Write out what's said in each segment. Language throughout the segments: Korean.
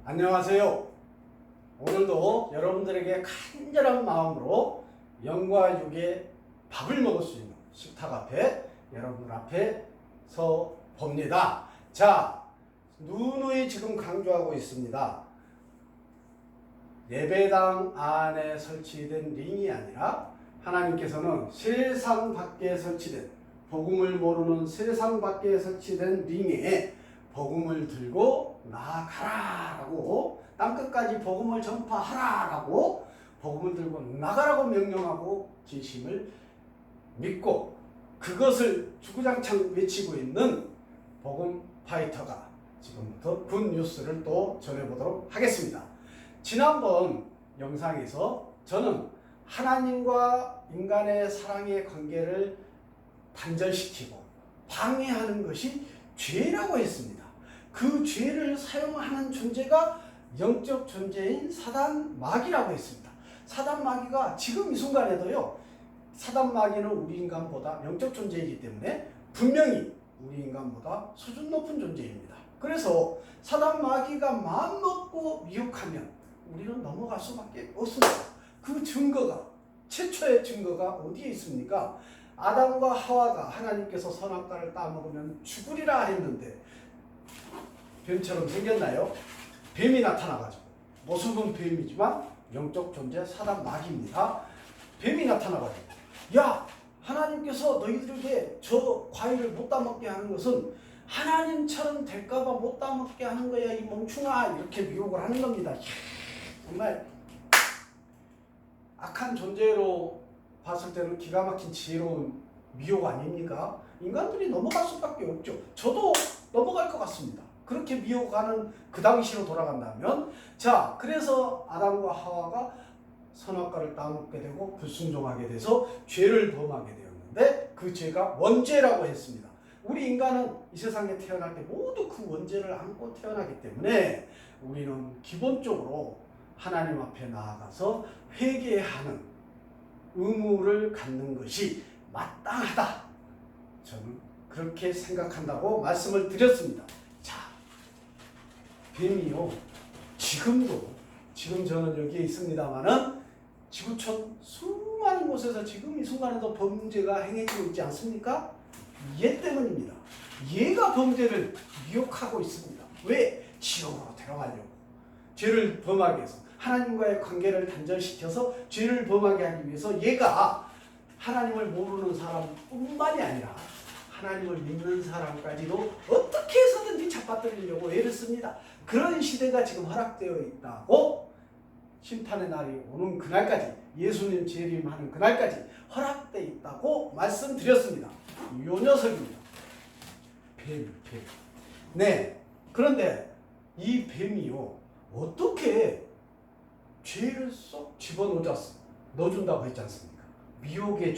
안녕하세요. 오늘도 여러분들에게 간절한 마음으로 영과 육의 밥을 먹을 수 있는 식탁 앞에 여러분들 앞에 서 봅니다. 자, 누누이 지금 강조하고 있습니다. 예배당 안에 설치된 링이 아니라 하나님께서는 세상 밖에 설치된, 복음을 모르는 세상 밖에 설치된 링에 복음을 들고 나아가라라고, 땅끝까지 복음을 전파하라라고 복음을 들고 나가라고 명령하고 진심을 믿고 그것을 주구장창 외치고 있는 복음 파이터가 지금부터 굿 뉴스를 또 전해보도록 하겠습니다. 지난번 영상에서 저는 하나님과 인간의 사랑의 관계를 단절시키고 방해하는 것이 죄라고 했습니다. 그 죄를 사용하는 존재가 영적 존재인 사단 마귀라고 했습니다. 사단 마귀가 지금 이 순간에도요, 사단 마귀는 우리 인간보다 영적 존재이기 때문에 분명히 우리 인간보다 수준 높은 존재입니다. 그래서 사단 마귀가 마음먹고 미혹하면 우리는 넘어갈 수밖에 없습니다. 그 증거가, 최초의 증거가 어디에 있습니까? 아담과 하와가 하나님께서 선악과를 따먹으면 죽으리라 했는데 뱀처럼 생겼나요? 뱀이 나타나가지고, 모습은 뱀이지만 영적 존재 사단 마귀입니다. 뱀이 나타나가지고, 야, 하나님께서 너희들에게 저 과일을 못 따먹게 하는 것은 하나님처럼 될까봐 못 따먹게 하는 거야, 이 멍충아. 이렇게 미혹을 하는 겁니다. 정말 악한 존재로 봤을 때는 기가 막힌 지혜로운 미혹 아닙니까? 인간들이 넘어갈 수밖에 없죠. 저도 넘어갈 것 같습니다. 그렇게 미혹하는 그 당시로 돌아간다면, 자, 그래서 아담과 하와가 선악과를 따먹게 되고 불순종하게 돼서 죄를 범하게 되었는데, 그 죄가 원죄라고 했습니다. 우리 인간은 이 세상에 태어날 때 모두 그 원죄를 안고 태어나기 때문에 우리는 기본적으로 하나님 앞에 나아가서 회개하는 의무를 갖는 것이 마땅하다. 저는 그렇게 생각한다고 말씀을 드렸습니다. 자, 뱀이요, 지금 저는 여기에 있습니다만은 지구촌 수많은 곳에서 지금 이 순간에도 범죄가 행해지고 있지 않습니까? 얘 때문입니다. 얘가 범죄를 미혹하고 있습니다. 왜? 지옥으로 데려가려고. 죄를 범하게 해서, 하나님과의 관계를 단절시켜서 죄를 범하게 하기 위해서 얘가 하나님을 모르는 사람뿐만이 아니라 하나님을 믿는 사람까지도 어떻게 해서든지 잡아들이려고 애를 씁니다. 그런 시대가 지금 허락되어 있다고, 심판의 날이 오는 그날까지, 예수님 재림하는 그날까지 허락되어 있다고 말씀드렸습니다. 요 녀석입니다. 뱀. 네. 그런데 이 뱀이요, 어떻게 죄를 쏙 넣어준다고 했지 않습니까? 미혹의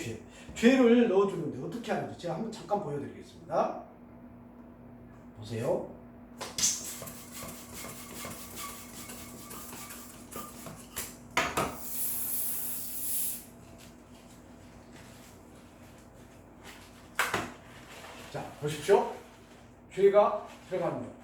죄를 넣어주는데 어떻게 하는지 제가 한번 잠깐 보여드리겠습니다. 보세요. 자, 보십시오. 죄가 들어갑니다.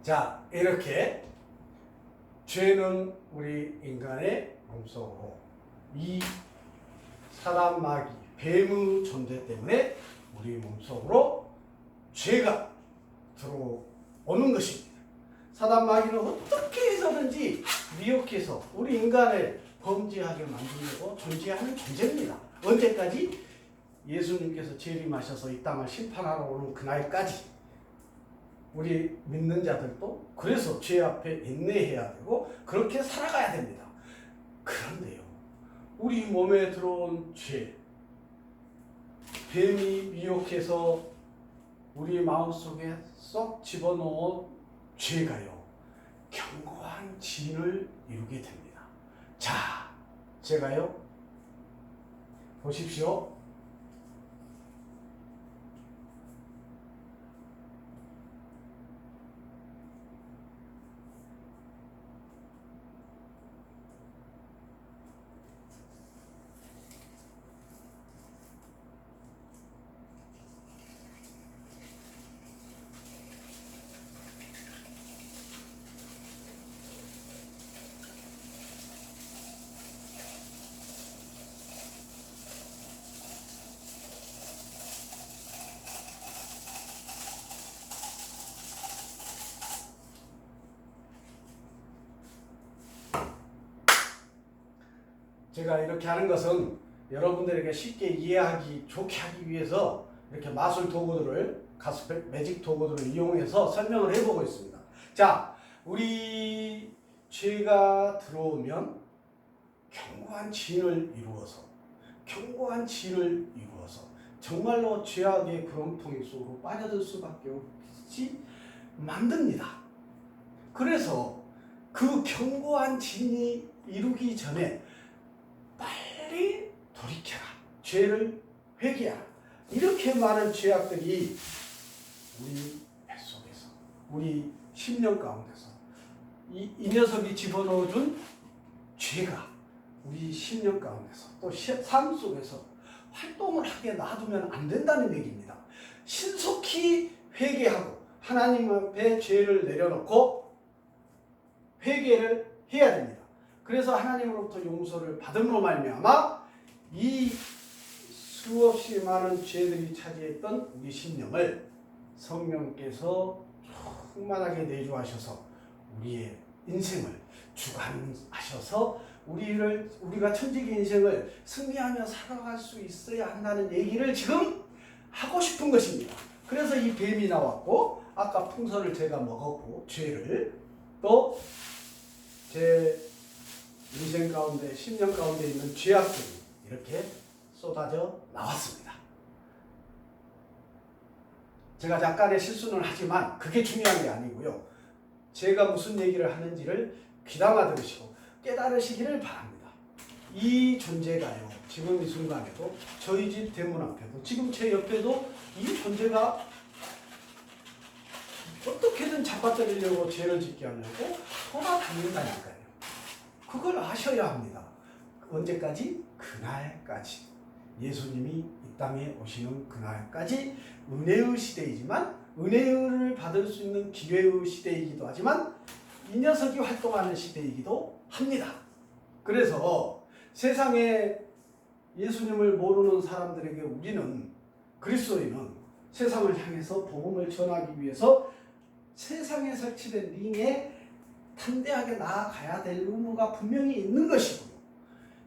자, 이렇게 죄는 우리 인간의 몸속으로 이 사람 마귀 뱀의 존재 때문에 우리 몸속으로 죄가 들어오는 것입니다. 사단 마귀는 어떻게 해서든지 미혹해서 우리 인간을 범죄하게 만들려고 존재하는 존재입니다. 언제까지? 예수님께서 재림하셔서 이 땅을 심판하러 오는 그날까지 우리 믿는 자들도 그래서 죄 앞에 인내해야 되고 그렇게 살아가야 됩니다. 그런데요, 우리 몸에 들어온 죄, 뱀이 미혹해서 우리 마음속에 쏙 집어넣은 죄가요, 견고한 진을 이루게 됩니다. 자, 제가요, 보십시오. 제가 이렇게 하는 것은 여러분들에게 쉽게 이해하기 좋게 하기 위해서 이렇게 마술 도구들을, 가스펠 매직 도구들을 이용해서 설명을 해보고 있습니다. 자, 우리 죄가 들어오면 견고한 진을 이루어서 정말로 죄악의 구렁텅이 속으로 빠져들 수밖에 없이 만듭니다. 그래서 그 견고한 진이 이루기 전에 빨리 돌이켜라, 죄를 회개하라, 이렇게 많은 죄악들이 우리 뱃속에서, 우리 심령 가운데서 이 녀석이 집어넣어준 죄가 우리 심령 가운데서 또 삶 속에서 활동을 하게 놔두면 안 된다는 얘기입니다. 신속히 회개하고 하나님 앞에 죄를 내려놓고 회개를 해야 됩니다. 그래서 하나님으로부터 용서를 받음으로 말미암아 이 수없이 많은 죄들이 차지했던 우리 심령을 성령께서 충만하게 내주하셔서 우리의 인생을 주관하셔서 우리가 천지기 인생을 승리하며 살아갈 수 있어야 한다는 얘기를 지금 하고 싶은 것입니다. 그래서 이 뱀이 나왔고, 아까 풍선을 제가 먹었고, 죄를 또 제 인생 가운데, 심령 가운데 있는 죄악들이 이렇게 쏟아져 나왔습니다. 제가 약간의 실수는 하지만 그게 중요한 게 아니고요. 제가 무슨 얘기를 하는지를 귀담아 들으시고 깨달으시기를 바랍니다. 이 존재가요, 지금 이 순간에도 저희 집 대문 앞에도, 지금 제 옆에도 이 존재가 어떻게든 잡아뜨리려고 죄를 짓게 하려고 돌아다닌다니까요. 그걸 아셔야 합니다. 언제까지? 그날까지. 예수님이 이 땅에 오시는 그날까지 은혜의 시대이지만, 은혜를 받을 수 있는 기회의 시대이기도 하지만 이 녀석이 활동하는 시대이기도 합니다. 그래서 세상에 예수님을 모르는 사람들에게 우리는, 그리스도인은 세상을 향해서 복음을 전하기 위해서 세상에 설치된 링에 담대하게 나아가야 될 의무가 분명히 있는 것이고요.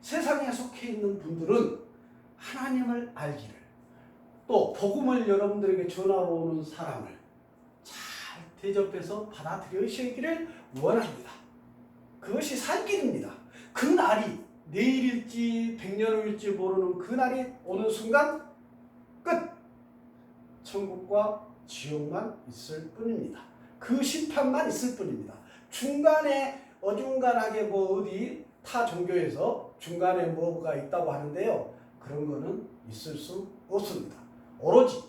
세상에 속해 있는 분들은 하나님을 알기를, 또 복음을 여러분들에게 전하러 오는 사람을 잘 대접해서 받아들여주시기를 원합니다. 그것이 살 길입니다. 그 날이 내일일지 100년 후일지 모르는 그 날이 오는 순간 끝! 천국과 지옥만 있을 뿐입니다. 그 심판만 있을 뿐입니다. 중간에 어중간하게 어디 타 종교에서 중간에 뭐가 있다고 하는데요, 그런 거는 있을 수 없습니다. 오로지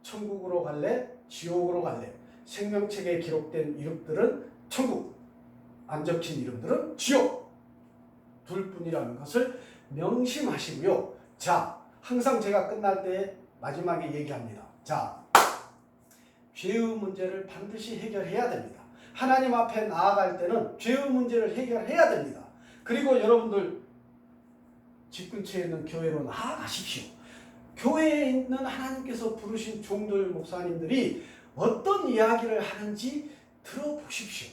천국으로 갈래, 지옥으로 갈래, 생명책에 기록된 이름들은 천국, 안 적힌 이름들은 지옥, 둘뿐이라는 것을 명심하시고요. 자, 항상 제가 끝날 때 마지막에 얘기합니다. 자, 죄의 문제를 반드시 해결해야 됩니다. 하나님 앞에 나아갈 때는 죄의 문제를 해결해야 됩니다. 그리고 여러분들 집 근처에 있는 교회로 나아가십시오. 교회에 있는 하나님께서 부르신 종들 목사님들이 어떤 이야기를 하는지 들어보십시오.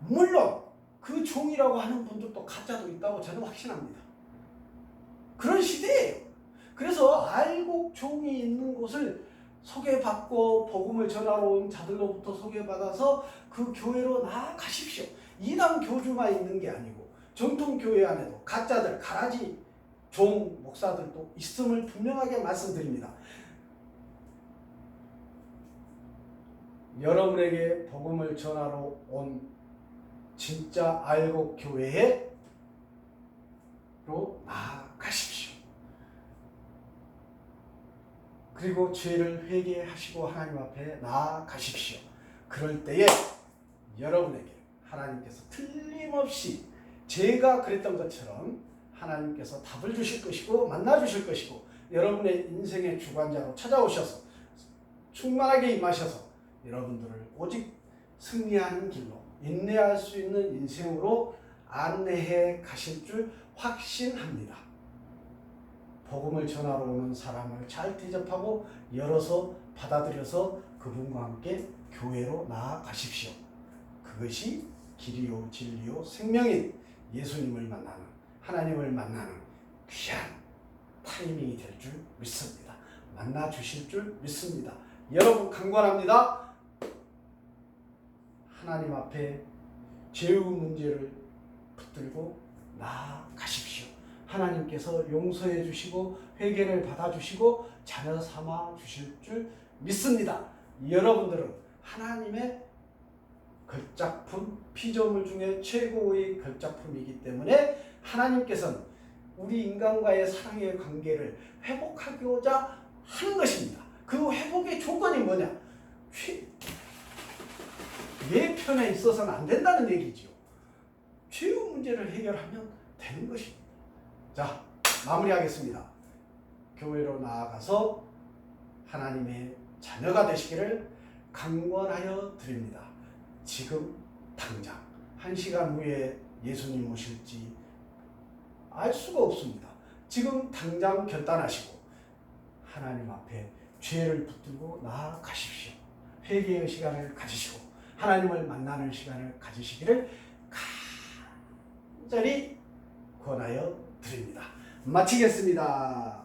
물론 그 종이라고 하는 분들도 가짜도 있다고 저는 확신합니다. 그런 시대예요. 그래서 알곡 종이 있는 곳을 소개받고 복음을 전하러 온 자들로부터 소개받아서 그 교회로 나아가십시오. 이단 교주만 있는 게 아니고 정통교회 안에도 가짜들, 가라지 종 목사들도 있음을 분명하게 말씀드립니다. 여러분에게 복음을 전하러 온 진짜 알곡 교회로 나아가십시오. 그리고 죄를 회개하시고 하나님 앞에 나아가십시오. 그럴 때에 여러분에게 하나님께서 틀림없이 제가 그랬던 것처럼 하나님께서 답을 주실 것이고 만나 주실 것이고 여러분의 인생의 주관자로 찾아오셔서 충만하게 임하셔서 여러분들을 오직 승리하는 길로 인내할 수 있는 인생으로 안내해 가실 줄 확신합니다. 복음을 전하러 오는 사람을 잘 대접하고 열어서 받아들여서 그분과 함께 교회로 나아가십시오. 그것이 길이요 진리요 생명인 예수님을 만나는 하나님을 만나는 귀한 타이밍이 될 줄 믿습니다. 만나 주실 줄 믿습니다. 여러분 강권합니다. 하나님 앞에 죄의 문제를 붙들고 나아가십시오. 하나님께서 용서해 주시고 회개를 받아주시고 자녀 삼아 주실 줄 믿습니다. 여러분들은 하나님의 걸작품, 피조물 중에 최고의 걸작품이기 때문에 하나님께서는 우리 인간과의 사랑의 관계를 회복하고자 하는 것입니다. 그 회복의 조건이 뭐냐? 내 편에 있어서는 안 된다는 얘기죠. 죄의 문제를 해결하면 되는 것입니다. 자, 마무리하겠습니다. 교회로 나아가서 하나님의 자녀가 되시기를 강권하여 드립니다. 지금 당장 1시간 후에 예수님 오실지 알 수가 없습니다. 지금 당장 결단하시고 하나님 앞에 죄를 붙들고 나아가십시오. 회개의 시간을 가지시고 하나님을 만나는 시간을 가지시기를 간절히 권하여 드립니다. 마치겠습니다.